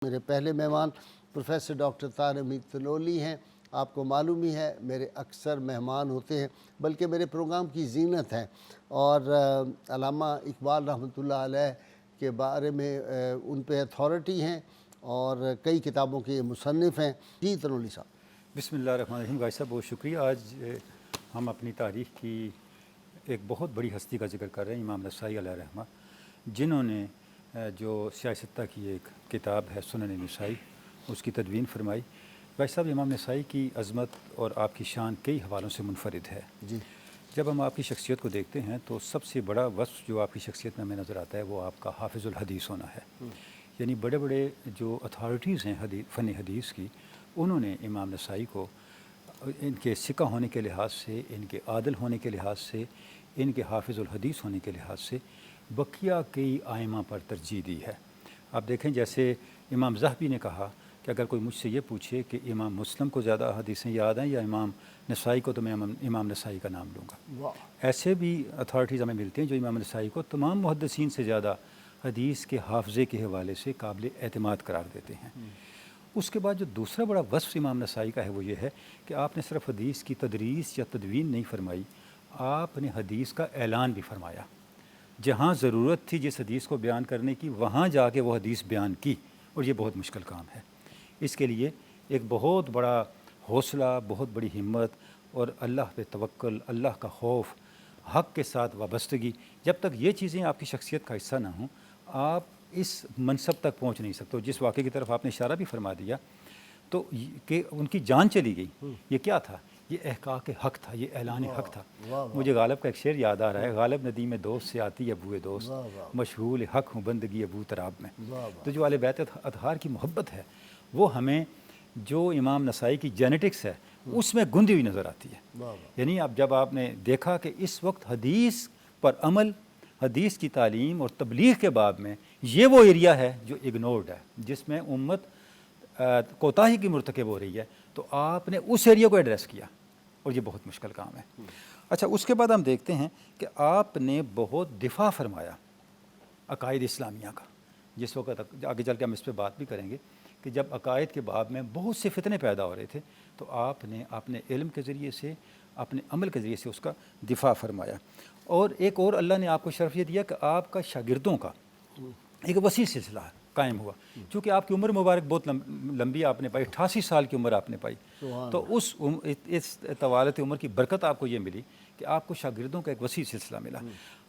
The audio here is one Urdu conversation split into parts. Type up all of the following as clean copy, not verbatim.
میرے پہلے مہمان پروفیسر ڈاکٹر طاہر حمید تلولی ہیں۔ آپ کو معلوم ہی ہے میرے اکثر مہمان ہوتے ہیں، بلکہ میرے پروگرام کی زینت ہیں، اور علامہ اقبال رحمۃ اللہ علیہ کے بارے میں ان پہ اتھارٹی ہیں اور کئی کتابوں کے مصنف ہیں۔ جی تلولی صاحب۔ بسم اللہ الرحمن الرحیم۔ بھائی صاحب بہت شکریہ۔ آج ہم اپنی تاریخ کی ایک بہت بڑی ہستی کا ذکر کر رہے ہیں، امام نسائی علیہ رحمہ، جنہوں نے جو سیاستہ کی ایک کتاب ہے سنن نسائی، اس کی تدوین فرمائی۔ بھائی صاحب امام نسائی کی عظمت اور آپ کی شان کئی حوالوں سے منفرد ہے۔ جی، جب ہم آپ کی شخصیت کو دیکھتے ہیں تو سب سے بڑا وصف جو آپ کی شخصیت میں ہمیں نظر آتا ہے وہ آپ کا حافظ الحدیث ہونا ہے۔ یعنی بڑے بڑے جو اتھارٹیز ہیں فن حدیث کی، انہوں نے امام نسائی کو ان کے ثقہ ہونے کے لحاظ سے، ان کے عادل ہونے کے لحاظ سے، ان کے حافظ الحدیث ہونے کے لحاظ سے بقیہ کئی آئمہ پر ترجیح دی ہے۔ آپ دیکھیں جیسے امام ذہبی نے کہا کہ اگر کوئی مجھ سے یہ پوچھے کہ امام مسلم کو زیادہ حدیثیں یاد ہیں یا امام نسائی کو، تو میں امام نسائی کا نام لوں گا۔ ایسے بھی اتھارٹیز ہمیں ملتے ہیں جو امام نسائی کو تمام محدثین سے زیادہ حدیث کے حافظے کے حوالے سے قابل اعتماد قرار دیتے ہیں۔ اس کے بعد جو دوسرا بڑا وصف امام نسائی کا ہے وہ یہ ہے کہ آپ نے صرف حدیث کی تدریس یا تدوین نہیں فرمائی، آپ نے حدیث کا اعلان بھی فرمایا۔ جہاں ضرورت تھی جس حدیث کو بیان کرنے کی، وہاں جا کے وہ حدیث بیان کی، اور یہ بہت مشکل کام ہے۔ اس کے لیے ایک بہت بڑا حوصلہ، بہت بڑی ہمت اور اللہ پہ توکل، اللہ کا خوف، حق کے ساتھ وابستگی، جب تک یہ چیزیں آپ کی شخصیت کا حصہ نہ ہوں، آپ اس منصب تک پہنچ نہیں سکتے۔ جس واقعے کی طرف آپ نے اشارہ بھی فرما دیا تو کہ ان کی جان چلی گئی، یہ کیا تھا؟ یہ احقاق حق تھا، یہ اعلان حق تھا۔ مجھے غالب کا ایک شعر یاد آ رہا ہے، غالب ندیم دوست سے آتی ہے بوئے دوست، مشغول حق ہوں بندگی ابو تراب میں۔ تو جو اہل بیت اطہار کی محبت ہے وہ ہمیں جو امام نسائی کی جینیٹکس ہے اس میں گندی ہوئی نظر آتی ہے۔ یعنی اب جب آپ نے دیکھا کہ اس وقت حدیث پر عمل، حدیث کی تعلیم اور تبلیغ کے باب میں یہ وہ ایریا ہے جو اگنورڈ ہے، جس میں امت کوتاہی کی مرتکب ہو رہی ہے، تو آپ نے اس ایریا کو ایڈریس کیا، اور یہ بہت مشکل کام ہے۔ اچھا، اس کے بعد ہم دیکھتے ہیں کہ آپ نے بہت دفاع فرمایا عقائد اسلامیہ کا۔ جس وقت آگے چل کے ہم اس پہ بات بھی کریں گے کہ جب عقائد کے باب میں بہت سے فتنے پیدا ہو رہے تھے تو آپ نے اپنے علم کے ذریعے سے، اپنے عمل کے ذریعے سے اس کا دفاع فرمایا۔ اور ایک اور اللہ نے آپ کو شرف یہ دیا کہ آپ کا شاگردوں کا ایک وسیع سلسلہ قائم ہوا، چونکہ آپ کی عمر مبارک بہت لمبی آپ نے پائی، 88 سال کی عمر آپ نے پائی، تو اس طوالت عمر کی برکت آپ کو یہ ملی کہ آپ کو شاگردوں کا ایک وسیع سلسلہ ملا۔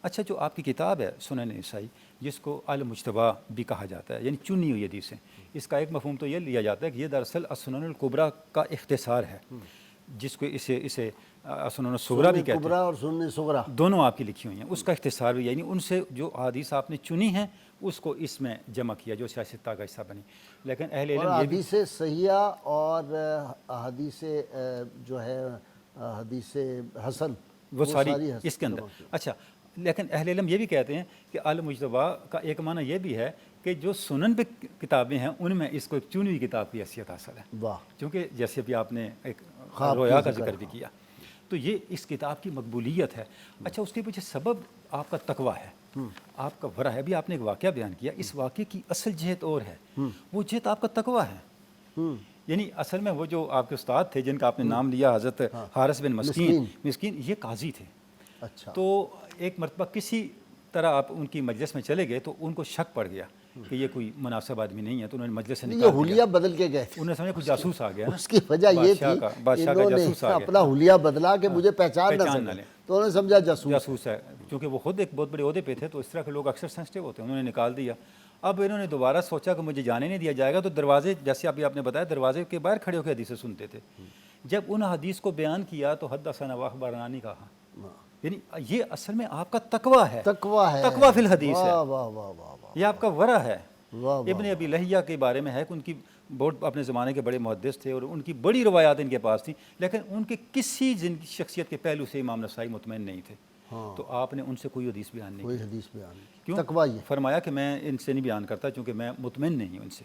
اچھا، جو آپ کی کتاب ہے سنن نسائی، جس کو المجتبی بھی کہا جاتا ہے، یعنی چنی ہوئی حدیثیں، اس کا ایک مفہوم تو یہ لیا جاتا ہے کہ یہ دراصل السنن الکبریٰ کا اختصار ہے، جس کو اسے سنن الصغریٰ بھی کہتے ہیں، اور سنن صغریٰ دونوں آپ کی لکھی ہوئی ہیں۔ اس کا اختصار بھی، یعنی ان سے جو احادیث آپ نے چنی ہیں اس کو اس میں جمع کیا، جو سیاستہ کا حصہ بنی۔ لیکن اہل علم یہ بھی حدیث صحیحہ اور حدیث جو ہے حدیث حسن، وہ ساری اس کے اندر۔ اچھا، لیکن اہل علم یہ بھی کہتے ہیں کہ المجتبی کا ایک معنی یہ بھی ہے کہ جو سنن پہ کتابیں ہیں ان میں اس کو ایک چنی ہوئی کتاب کی حیثیت حاصل ہے، کیونکہ جیسے ابھی آپ نے ایک رویا کا ذکر بھی کیا، تو یہ اس کتاب کی مقبولیت ہے۔ اچھا، اس کے پیچھے سبب آپ کا تقویٰ ہے، آپ کا ورع ہے۔ ابھی آپ نے ایک واقعہ بیان کیا، اس واقعے کی اصل جہت اور ہے، وہ جہت آپ کا تقویٰ ہے۔ یعنی اصل میں وہ جو آپ کے استاد تھے جن کا آپ نے نام لیا، حضرت حارث بن مسکین، یہ قاضی تھے۔ اچھا، تو ایک مرتبہ کسی طرح آپ ان کی مجلس میں چلے گئے تو ان کو شک پڑ گیا کہ یہ کوئی مناسب آدمی نہیں ہے، تو انہوں نے مجلس سے نکال دیا۔ حلیہ بدل کے گئے، انہوں نے سمجھا کوئی جاسوس آ گیا، اس کی وجہ یہ تھی بادشاہ کا جاسوس آ گیا، اپنا حلیہ بدلا کہ مجھے پہچان نہ لیں، تو انہوں نے سمجھا جاسوس ہے، کیونکہ وہ خود ایک بہت بڑے عہدے پہ تھے، تو اس طرح کے لوگ اکثر سینسٹیو ہوتے ہیں، انہوں نے نکال دیا۔ اب انہوں نے دوبارہ سوچا کہ مجھے جانے نہیں دیا جائے گا، تو دروازے، جیسے ابھی آپ نے بتایا، دروازے کے باہر کھڑے ہو کے حدیثیں سنتے تھے۔ جب ان حدیث کو بیان کیا تو حدثنا واخبرنا نہیں کہا، یعنی یہ اصل میں آپ کا تقویٰ ہے، تقویٰ فی الحدیث ہے، یہ آپ کا ورع ہے۔ ابن ابی لہیہ کے بارے میں ہے کہ ان کی بہت اپنے زمانے کے بڑے محدث تھے اور ان کی بڑی روایات ان کے پاس تھیں، لیکن ان کے کسی شخصیت کے پہلو سے امام نسائی مطمئن نہیں تھے، تو آپ نے ان سے کوئی حدیث بیان نہیں کی۔ کیوں؟ فرمایا کہ میں ان سے نہیں بیان کرتا چونکہ میں مطمئن نہیں ہوں ان سے۔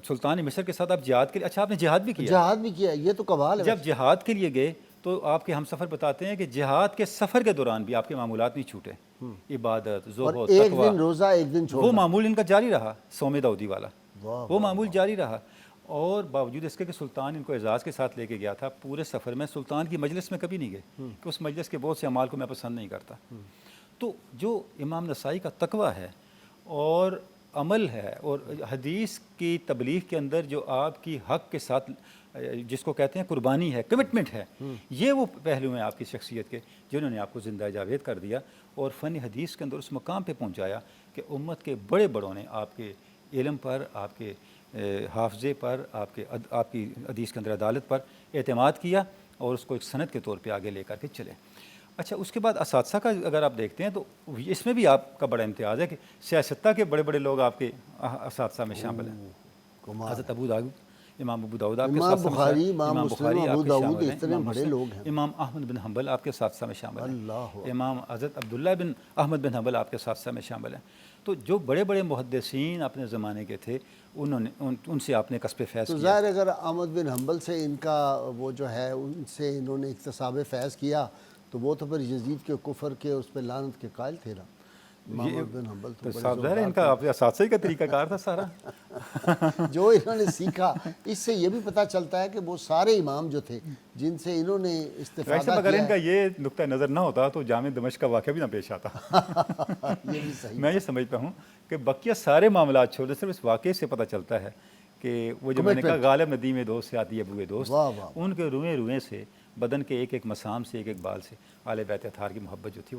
سلطان مصر کے ساتھ آپ جہاد کے لیے، اچھا آپ نے جہاد بھی کیا، یہ تو کمال ہے۔ جب جہاد کے لیے گئے تو آپ کے ہم سفر بتاتے ہیں کہ جہاد کے سفر کے دوران بھی آپ کے معمولات نہیں چھوٹے، عبادت، اور زہد، ایک تقویٰ، دن روزہ ایک دن وہ چھوڑنا. معمول ان کا جاری رہا، صوم داؤدی والا، واہ وہ معمول جاری رہا، اور باوجود اس کے کہ سلطان ان کو اعزاز کے ساتھ لے کے گیا تھا، پورے سفر میں سلطان کی مجلس میں کبھی نہیں گئے کہ اس مجلس کے بہت سے اعمال کو میں پسند نہیں کرتا. تو جو امام نسائی کا تقویٰ ہے اور عمل ہے اور حدیث کی تبلیغ کے اندر جو آپ کی حق کے ساتھ جس کو کہتے ہیں قربانی ہے، کمٹمنٹ ہے، یہ وہ پہلو ہیں آپ کی شخصیت کے جنہوں نے آپ کو زندہ جاوید کر دیا اور فن حدیث کے اندر اس مقام پہ پہنچایا کہ امت کے بڑے بڑوں نے آپ کے علم پر، آپ کے حافظے پر، آپ کی حدیث کے اندر عدالت پر اعتماد کیا اور اس کو ایک سند کے طور پہ آگے لے کر کے چلے. اچھا، اس کے بعد اساتذہ کا اگر آپ دیکھتے ہیں تو اس میں بھی آپ کا بڑا امتیاز ہے کہ سیاستہ کے بڑے بڑے لوگ آپ کے اساتذہ میں شامل ہیں. حضرت ابو داؤد، امام ابو داؤد آپ کے امام اساتذہ میں بخاری، شامل، امام امام مسلم، بخاری ابو آپ کے داؤد، شامل ہیں، اتنے امام بڑے مسلم، لوگ ہیں. امام احمد بن حنبل آپ کے اساتذہ میں شامل اللہ ہیں، امام حضرت عبداللہ بن احمد بن حنبل آپ کے اساتذہ میں شامل ہیں. تو جو بڑے بڑے محدثین اپنے زمانے کے تھے انہوں نے ان سے آپ نے کسب فیض تو کیا. ظاہر اگر احمد بن حنبل سے ان کا وہ جو ہے ان سے انہوں نے اکتساب فیض کیا تو وہ تو پھر یزید کے کفر کے اس پہ لعنت کے قائل تھے نا. احمد بن حنبل تو بڑے صاحب ظاہر ہے ان زوردار کا اساتذہ کا طریقہ کار تھا سارا. تھے. جو انہوں نے سیکھا اس سے یہ بھی پتہ چلتا ہے کہ وہ سارے امام جو تھے جن سے انہوں نے رائٹ استفادہ صاحب، اگر کیا ان کا یہ نقطہ نظر نہ ہوتا تو جامع دمشق کا واقعہ بھی نہ پیش آتا. یہ بھی صحیح. میں یہ سمجھتا ہوں کہ بقیہ سارے معاملات چھوڑ دیں، صرف اس واقعے سے پتہ چلتا ہے کہ وہ جو میں نے کہا غالب ندیم دوست سے آتی ہے بوئے دوست، واہ واہ. ان کے روئیں روئیں سے، بدن کے ایک ایک مسام سے، ایک ایک بال سے آل بیت اطہار کی محبت جو تھی